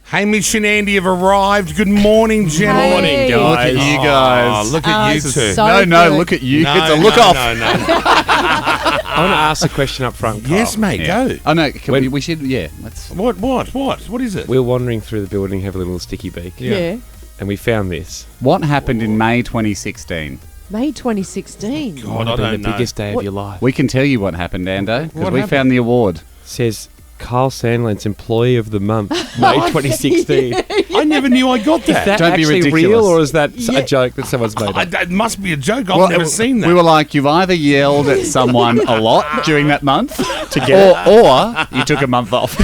Hamish and Andy have arrived. Good morning, gentlemen. Morning, guys. Look at you guys. Oh, look at you two. so No, good. look at you. No, It's a look no, off. No, no. I want to ask a question up front, Carl. Yes, mate, go. Oh, no, we should, let's... What? What is it? We were wandering through the building, have a little sticky beak, Yeah. and we found this. What happened in May 2016? May 2016. God, Might I have been don't the know. biggest day What- of your life. We can tell you what happened, Ando, because What we happened? found the award. Says Carl Sandland's Employee of the Month, May 2016. I never knew I got Is that. that Don't be actually ridiculous. real, or is that Yeah. a joke that someone's made up? It must be a joke. I've never seen that. We were like, you've either yelled at someone a lot during that month to get or you took a month off.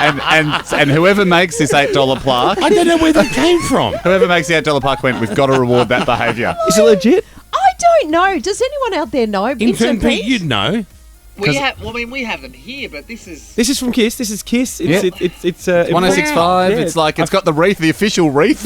and whoever makes this $8 plaque, I don't know where that came from. whoever makes the $8 plaque went, we've got to reward that behaviour. Is it legit? I don't know. Does anyone out there know? Intern Vincent Pete, you'd know. We have, well, I mean, we have them here, but this is. This is from Kiss. This is Kiss. Yeah. It's 1065. Yeah. It's like it's got the wreath, the official wreath,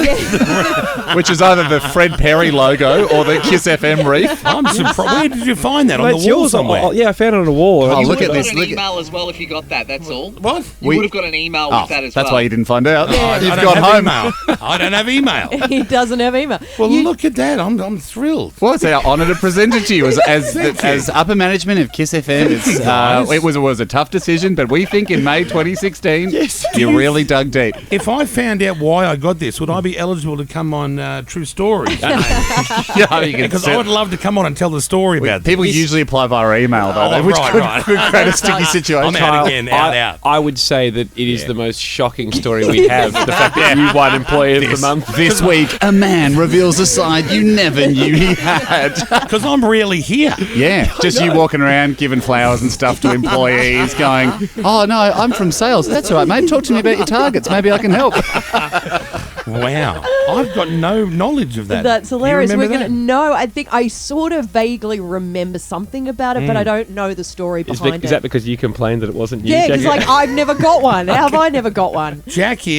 which is either the Fred Perry logo or the Kiss FM wreath. I'm surprised. Where did you find that? Mate, On the it's wall yours. somewhere? Yeah, I found it on a wall. Oh, You look would at have this. got an Look at email as well if you got that. That's all. What? You would have got an email with that as well. that's why you didn't find out. I You've don't gone have home. Email. I don't have email. He doesn't have email. Well, look at that. I'm thrilled. Well, it's our honour to present it to you as Thank you. as upper management of Kiss FM. It's, guys. it was a tough decision, but we think in May 2016, you really dug deep. If I found out why I got this, would I be eligible to come on True Stories? Yeah, you can Because I would love to come on and tell the story about this. People usually apply via email, though, Oh, which right, could, right. could create a sticky situation. I'm out again. Out. I would say that it is the most shocking story we have. The fact that you won Employee of the Month. This week, a man reveals a side you never knew he had. Because I'm really here. Yeah, just you walking around giving flowers and stuff to employees, going, "Oh no, I'm from sales. That's all right, mate. Talk to me about your targets. Maybe I can help." Wow. I've got no knowledge of that. That's Do you hilarious. remember We're gonna that? no. I think I sort of vaguely remember something about it, but I don't know the story behind Is it. that because you complained that it wasn't you? Yeah, because Jackie? like I've never got one. How have I never got one? Jackie,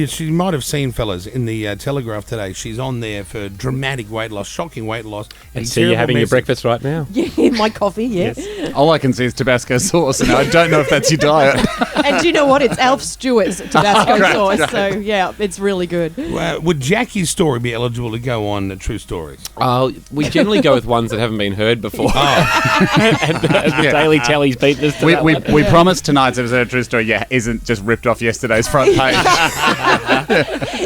she might have seen, fellas, in the Telegraph today. She's on there for dramatic weight loss, shocking weight loss. And so you're having your breakfast right now. Yeah, in my coffee. Yes. All I can see is Tabasco sauce, and I don't know if that's your diet. And do you know what? It's Alf Stewart's Tabasco Great, sauce. great. So yeah, it's really good. Would Jackie's story be eligible to go on True Stories? We generally go with ones that haven't been heard before. Oh. and the Daily Tally's beaten us to that one. We promised tonight's episode of True Story, isn't just ripped off yesterday's front page.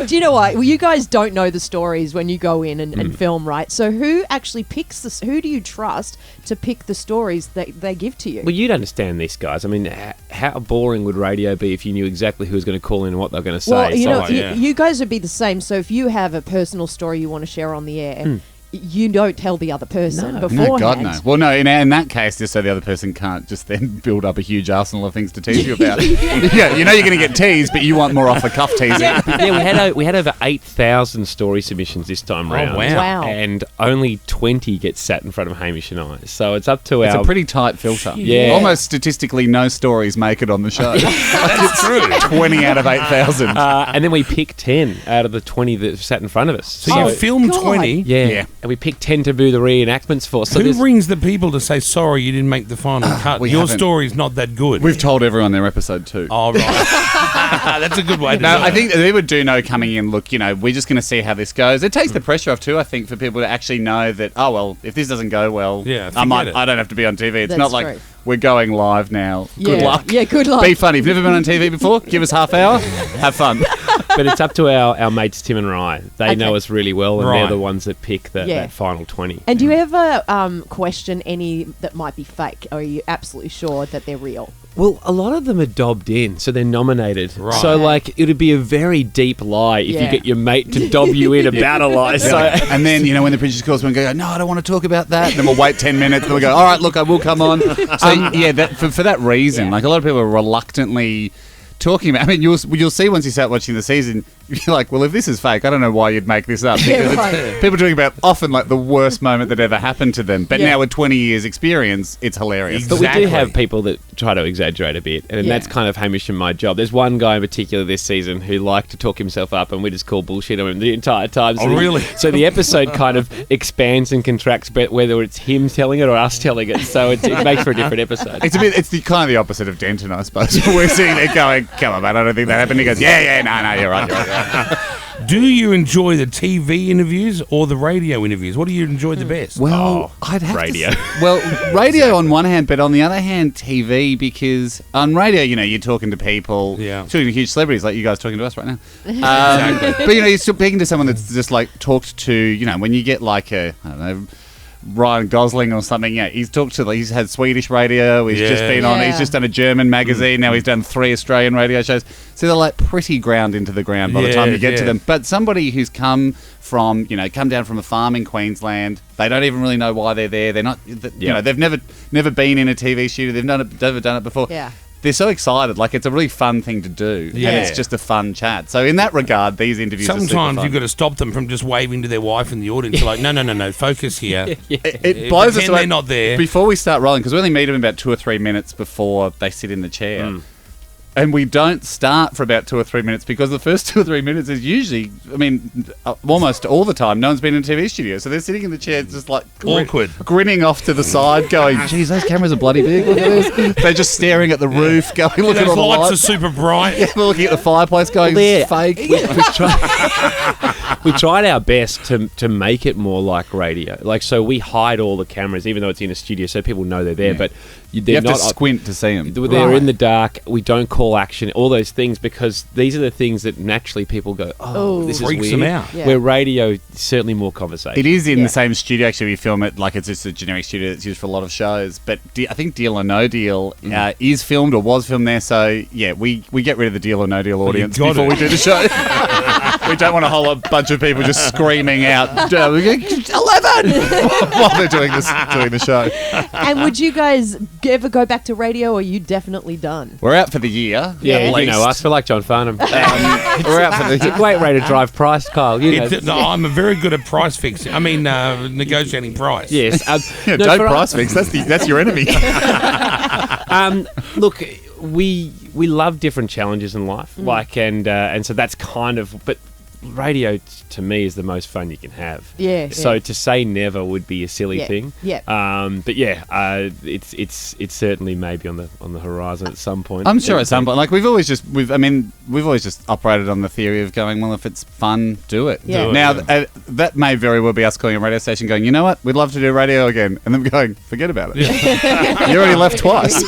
Do you know what? Well, you guys don't know the stories when you go in and film, right? So who actually picks this? Who do you trust to pick the stories that they give to you? Well, you'd understand this, guys. I mean, how boring would radio be if you knew exactly who was going to call in and what they were going to say? Well, you know, yeah. you guys would be the same. So if you have a personal story you want to share on the air, you don't tell the other person beforehand. No, God, no. Well, no, in that case, just so the other person can't just then build up a huge arsenal of things to tease you about. Yeah, you know you're going to get teased, but you want more off-the-cuff teasing. yeah, we had over 8,000 story submissions this time round. wow. Wow. And only 20 get sat in front of Hamish and I. So it's up to It's our... a pretty tight filter. Yeah. Almost statistically, no stories make it on the show. That's true. 20 out of 8,000. and then we pick 10 out of the 20 that sat in front of us. So you film God. 20. Yeah. And we picked 10 to do the reenactments for. So Who there's- rings the people to say, sorry, you didn't make the final cut? we Your haven't. story's not that good. We've told everyone their episode 2. Oh, right. That's a good way to No, do it. I think people do know coming in, look, we're just going to see how this goes. It takes the pressure off too, I think, for people to actually know that, oh, well, if this doesn't go well, Yeah, I forget it. don't have to be on TV. It's That's not like true. we're going live now. Good Yeah. luck. Yeah, good luck. Be funny. If you've never been on TV before, give us half hour. Have fun. but it's up to our mates Tim and Rye. They know Okay. us really well, and Right. they're the ones that pick that final 20. And do you ever question any that might be fake? Or are you absolutely sure that they're real? Well, a lot of them are dobbed in, so they're nominated. Right. So, like, it would be a very deep lie if you Yeah. get your mate to dob you in about a lie. So, And then, when the producer calls, we go, no, I don't want to talk about that. And then we'll wait 10 minutes and we'll go, all right, look, I will come on. So, for that reason, like a lot of people are reluctantly talking about, I mean, you'll see once you start watching the season, you're like, well, if this is fake, I don't know why you'd make this up. Yeah, Because right. people talking about often like the worst moment that ever happened to them. But Yeah. now with 20 years experience, it's hilarious. But we Exactly. do have people that try to exaggerate a bit, and Yeah. that's kind of Hamish and my job. There's one guy in particular this season who liked to talk himself up, and we just call bullshit on him the entire time. Oh, really? So the episode kind of expands and contracts, but whether it's him telling it or us telling it, so it makes for a different episode. It's the kind of the opposite of Denton, I suppose. We're sitting there going, come on, man, I don't think that happened. He goes, yeah, no, you're right. Do you enjoy the TV interviews or the radio interviews? What do you enjoy the best? Well, I'd have radio. Radio on one hand, but on the other hand, TV, because on radio, you're talking to people, talking to huge celebrities like you guys talking to us right now. But, you're still speaking to someone that's just like talked to, when you get like I don't know, Ryan Gosling or something, he's talked to, he's had Swedish radio, he's just been on, he's just done a German magazine, now he's done 3 Australian radio shows. So they're like pretty ground into the ground by the time you get to them. But somebody who's come down from a farm in Queensland, they don't even really know why they're there. They're not, they've never been in a TV studio, they've never done it before. Yeah. They're so excited, like it's a really fun thing to do, and it's just a fun chat. So in that regard, these interviews are super Sometimes fun. you've got to stop them from just waving to their wife in the audience. Like, no, focus here. It blows us Pretend away. they're not there. Before we start rolling, because we only meet them about 2 or 3 minutes before they sit in the chair. And we don't start for about 2 or 3 minutes because the first 2 or 3 minutes is usually, almost all the time, no one's been in a TV studio. So they're sitting in the chair just like Awkward. grinning off to the side going, geez, those cameras are bloody big. Look at this. They're just staring at the roof going, look at Those all the lights lights. are super bright. They're looking at the fireplace going, Well, fake. We tried our best to make it more like radio. Like, so we hide all the cameras, even though it's in a studio, so people know they're there. But You they're have not to squint to see them. They're in the dark. We don't call action. All those things, because these are the things that naturally people go, this is Freaks weird. them out. Yeah. Where radio is certainly more conversation. It is in Yeah. the same studio, actually. We film it like it's just a generic studio that's used for a lot of shows. But I think Deal or No Deal is filmed or was filmed there. So, we get rid of the Deal or No Deal audience got before it. we do the show. We don't want a whole bunch of people just screaming out, 11! while they're doing the show. And would you guys ever go back to radio, or are you definitely done? We're out for the year. Yeah, at you least. know us. We're like John Farnham. We're out for It's a the great way to drive price, Kyle. You know. No, I'm very good at price fixing. Negotiating price. Yes. Yeah, no, don't for price fix. That's your enemy. Look, we love different challenges in life, and so that's kind of. But radio to me is the most fun you can have. Yeah. So yeah. to say never would be a silly Yeah, thing. yeah. But it's certainly maybe on the horizon at some point. I'm sure at some point, like we've always just operated on the theory of going, well, if it's fun, do it. Yeah. Do it, Now yeah. that may very well be us calling a radio station, going, you know what, we'd love to do radio again, and them going, forget about it. You already left twice.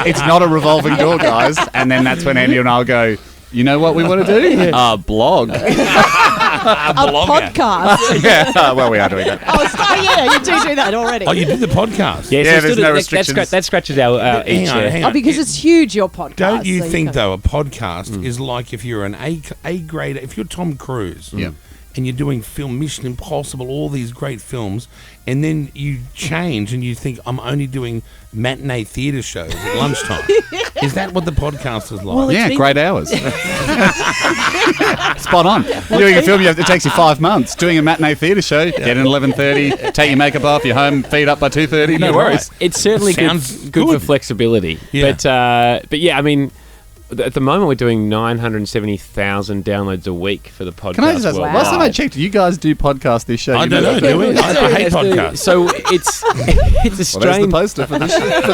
It's not a revolving door, guys. And then that's when Andy and I'll go, you know what we want to do? Blog. A podcast. Yeah. Well, we are doing that. You do that already. Oh, you did the podcast? Yes, Yeah, let's there's do no that. restrictions. That scratches our Hang itch. on, Yeah. hang Oh, on. because it's huge, your podcast. Don't you so think, can't- though, a podcast is like if you're an A grade, if you're Tom Cruise, Yeah. and you're doing film Mission Impossible, all these great films, and then you change and you think, I'm only doing matinee theatre shows at lunchtime. Is that what the podcast is like? Well, Yeah, been- great hours. Spot on. Doing a film, it takes you 5 months. Doing a matinee theatre show, get in at 11:30, take your makeup off, you're home, feed up by 2:30. No Yeah, worries. right. It's certainly Sounds good for good. flexibility. Yeah. But yeah, I mean, at the moment we're doing 970,000 downloads a week for the podcast. Can I just ask, worldwide. last time I checked, you guys do podcast this show? I You don't know, do we? I hate podcasts. So it's a Well, there's the strange. poster for the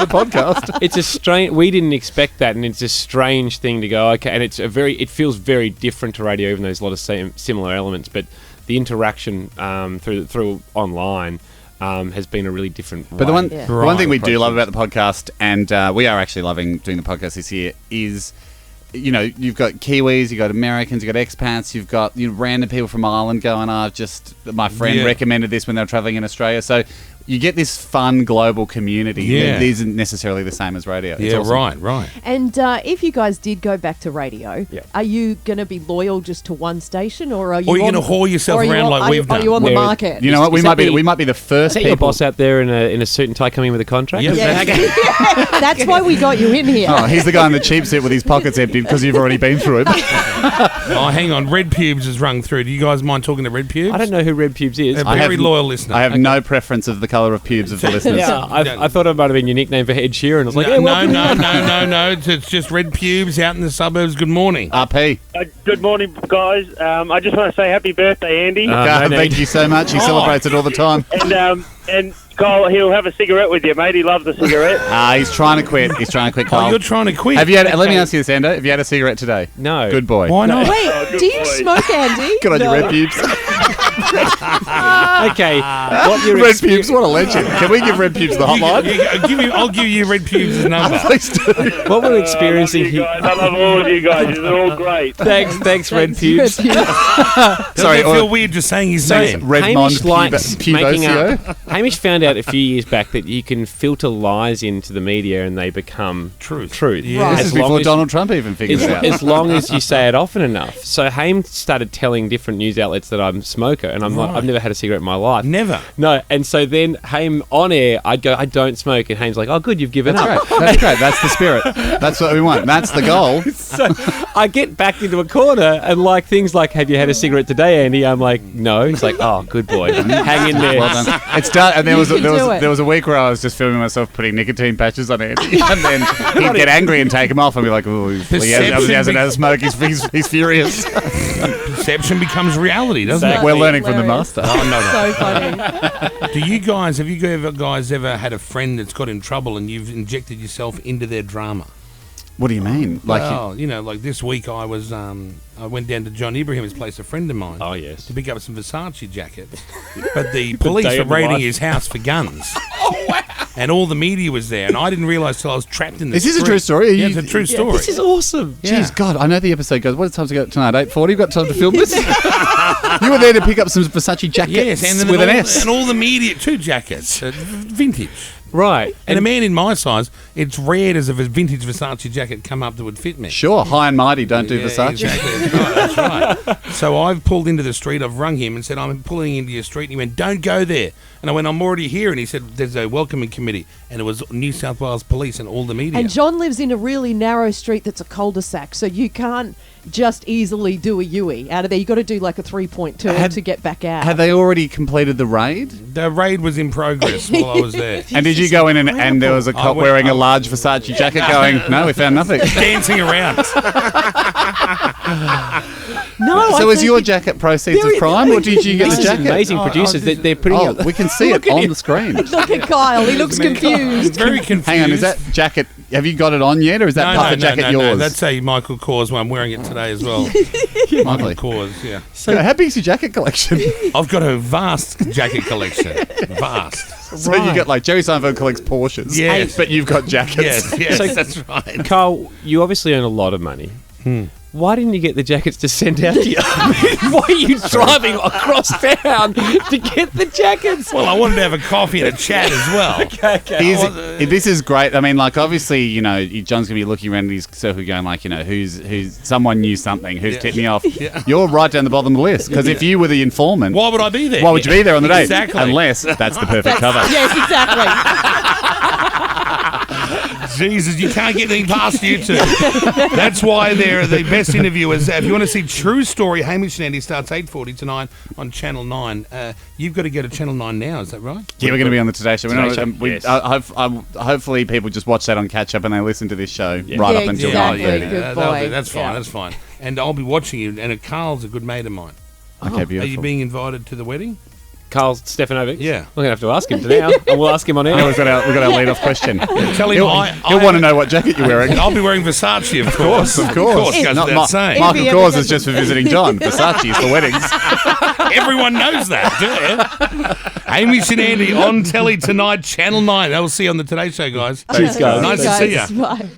podcast. It's a strange. We didn't expect that, and it's a strange thing to go. Okay, and it feels very different to radio, even though there's a lot of similar elements. But the interaction through online has been a really different. But the one, Yeah. the one thing we Right, do love about the podcast, and we are actually loving doing the podcast this year, is, you know, you've got Kiwis, you've got Americans, you've got expats, you've got random people from Ireland going, my friend Yeah. recommended this when they were travelling in Australia. So you get this fun global community Yeah. that isn't necessarily the same as radio. It's Yeah, awesome. right. And if you guys did go back to radio, Yeah. are you going to be loyal just to one station, or are you? Or are you on- going to haul yourself or are you around on- like are you- we've done? Are you on the There- market? You know what? We Is might that be. the- We might be the first Is that people. your boss out there in a suit and tie coming with a contract? Yep. Yeah. That's why we got you in here. Oh, he's the guy in the cheap suit with his pockets empty because you've already been through it. Oh, hang on. Red Pubes has rung through. Do you guys mind talking to Red Pubes? I don't know who Red Pubes is. They're I very have- loyal listener. I have no preference of the colour of pubes of the listeners. Yeah, I thought it might have been your nickname for Ed Sheeran. I was like, No, yeah, no, welcome. no. It's just Red Pubes out in the suburbs. Good morning. RP. Good morning, guys. I just want to say happy birthday, Andy. God, no thank need. you so much. He celebrates it all the time. And Kyle, he'll have a cigarette with you, mate. He loves a cigarette. He's trying to quit. He's trying to quit, Oh, Carl. you're trying to quit. Have you had? Let me ask you this, Ando. Have you had a cigarette today? No. Good boy. Why not? Wait, good do you boy. smoke, Andy? Good on you, Red Pubes. Okay. What your Red Pubes, what a legend. Can we give Red Pubes the hotline? I'll give you Red Pubes' number. Please do. what we're I love experiencing you here. guys. I love all of you guys. You're all great. Thanks, Red Pubes. Sorry, Doesn't it feel weird just saying his name? Redmond Hamish likes making Pubosio. up. Hamish found out a few years back that you can filter lies into the media and they become Truth. Yeah. Right. This is before Donald Trump even figured it out. As long as you say it often enough. So Haim started telling different news outlets that I'm a smoker, and I'm like, I've never had a cigarette in my life. Never. No, and so then Haim on air, I'd go, I don't smoke, and Haim's like, oh, good, you've given That's up. great. That's great. That's the spirit. That's what we want. That's the goal. So I get backed into a corner, and like things like, have you had a cigarette today, Andy? I'm like, no. He's like, oh, good boy, hang in there. Well done. It's done. And You can do it. there was a week where I was just filming myself putting nicotine patches on Andy, and then he'd get angry and take them off, and be like, "Oh, he hasn't had a smoke. He's furious." Perception becomes reality, doesn't Exactly. We're learning from the Hilarious. master. it? Oh, So funny. no. Have you guys ever had a friend that's got in trouble and you've injected yourself into their drama? What do you mean? Like, Well, like this week I was I went down to John Ibrahim's place, a friend of mine. Oh, yes. To pick up some Versace jackets. But the police day were of the raiding life. his house for guns. And all the media was there, and I didn't realise till I was trapped in the Is this a street. true story? Are Yeah, you- it's a true story. This is awesome. Yeah. Jeez, God, I know the episode goes. What time to go tonight? 8:40. You got time to film this? You were there to pick up some Versace jackets Yes, and then with an all, S. and all the media, 2 jackets, vintage. Right. And a man in my size, it's rare as a vintage Versace jacket come up that would fit me. Sure, high and mighty. Don't do Yeah, Versace. Exactly. That's right. So I've pulled into the street. I've rung him and said, I'm pulling into your street. And he went, don't go there. And I went, I'm already here. And he said, there's a welcoming committee. And it was New South Wales Police and all the media. And John lives in a really narrow street that's a cul-de-sac, so you can't just easily do a Yui out of there. You got to do like a 3-point turn to get back out. Have they already completed the raid? The raid was in progress while I was there. And did you go in and there was a cop went- wearing a large Versace jacket going, no, we found nothing. Dancing around. No, So I was think your jacket proceeds of crime, or did you get This the is jacket? amazing producers. They're putting Oh, up. we can see it on the screen. Look at Kyle. He looks confused. Very confused. Hang on, is that jacket, have you got it on yet, or is that puffer jacket no, yours? That's a Michael Kors one. I'm wearing it today as well. Lovely. Michael Kors, yeah. So, how big's your jacket collection? I've got a vast jacket collection. Vast. So you got like Jerry Seinfeld collects Porsches, Yes. but you've got jackets. Yes, So- that's right. Carl, you obviously earn a lot of money. Why didn't you get the jackets to send out to you? Why are you driving across town to get the jackets? Well, I wanted to have a coffee and a chat as well. This is great. I mean, like, obviously, you know, John's gonna be looking around his circle, going like, you know, who's someone knew something, who's tipped me off. You're right down the bottom of the list, because if you were the informant, Why would I be there? why would you be there on the day? Exactly. Unless that's the perfect cover. Yes, exactly. Jesus, you can't get anything past you two. That's why they're the best interviewers. If you want to see True Story, Hamish and Andy starts 8:40 tonight on Channel 9. You've got to go to Channel 9 now, is that right? Yeah, we're going to be on the Today Show. Today Show, yes. Hopefully, people just watch that on catch up and they listen to this show right Yeah, up until exactly. 9:30. Good boy. That's fine, Yeah. that's fine. And I'll be watching you. And Carl's a good mate of mine. Okay, Are beautiful. you being invited to the wedding? Carl Stefanovic? Yeah. We're going to have to ask him now. And we'll ask him on air. Oh, we've got our lead-off question. Tell him He'll want to know what jacket you're wearing. I'll be wearing Versace, of course. Of course. goes Not without saying. Michael If he Kors ever is just for visiting John. Versace is for weddings. Everyone knows that. Yeah. Hamish and Andy on telly tonight, Channel 9. They'll see you on the Today Show, guys. Cheers, guys. Nice to see you. Bye.